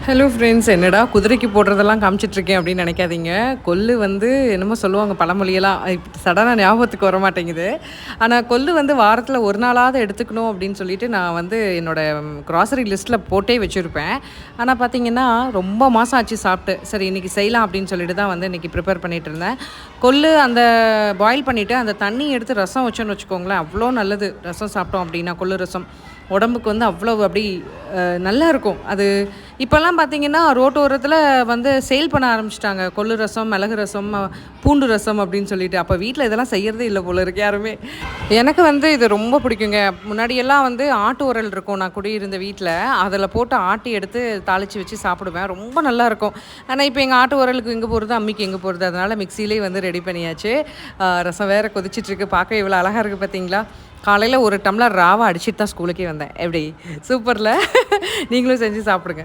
Hello friends, என்னடா குதிரைக்கு போடுறதெல்லாம் காமிச்சிட்ருக்கேன் அப்படின்னு நினைக்காதீங்க. கொள்ளு வந்து என்னமோ சொல்லுவாங்க பழமொழியெல்லாம், இப்போ சடனாக ஞாபகத்துக்கு வர மாட்டேங்குது. ஆனால் கொள்ளு வந்து வாரத்தில் ஒரு நாளாவது எடுத்துக்கணும் அப்படின்னு சொல்லிட்டு நான் வந்து என்னோட க்ராசரி லிஸ்ட்டில் போட்டே வச்சுருப்பேன். ஆனால் பார்த்தீங்கன்னா ரொம்ப மாதம் ஆச்சு சாப்பிட்டு. சரி இன்றைக்கி செய்யலாம் அப்படின்னு சொல்லிட்டு தான் வந்து இன்றைக்கி ப்ரிப்பேர் பண்ணிகிட்டு இருந்தேன். கொள்ளு அந்த பாயில் பண்ணிவிட்டு அந்த தண்ணி எடுத்து ரசம் வச்சோன்னு வச்சுக்கோங்களேன், அவ்வளோ நல்லது. ரசம் சாப்பிட்டோம் அப்படின்னா கொள்ளு ரசம் உடம்புக்கு வந்து அவ்வளோ அப்படி நல்லா இருக்கும். அது இப்போல்லாம் பார்த்தீங்கன்னா ரோட்டோரத்தில் வந்து சேல் பண்ண ஆரம்பிச்சிட்டாங்க. கொள்ளு ரசம், மிளகு ரசம், பூண்டு ரசம் அப்படின்னு சொல்லிட்டு. அப்போ வீட்டில் இதெல்லாம் செய்கிறதே இல்லை போல இருக்கு யாருமே. எனக்கு வந்து இது ரொம்ப பிடிக்குங்க. முன்னாடியெல்லாம் வந்து ஆட்டு உரல் இருக்கும், நான் குடியிருந்த வீட்டில் அதில் போட்டு ஆட்டி எடுத்து தாளித்து வச்சு சாப்பிடுவேன், ரொம்ப நல்லாயிருக்கும். ஆனால் இப்போ எங்கள் ஆட்டு உரலுக்கு எங்கே போகிறது, அம்மிக்கு எங்கே போகிறது, அதனால் மிக்சிலே வந்து ரெடி பண்ணியாச்சு. ரசம் வேறு கொதிச்சிட்ருக்கு, பார்க்க இவ்வளோ அழகாக இருக்குது பார்த்தீங்களா. காலையில் ஒரு டம்ளர் ராவா அடிச்சிட்டு தான் ஸ்கூலுக்கே வந்தேன். எப்படி சூப்பரில் நீங்களும் செஞ்சு சாப்பிடுங்க.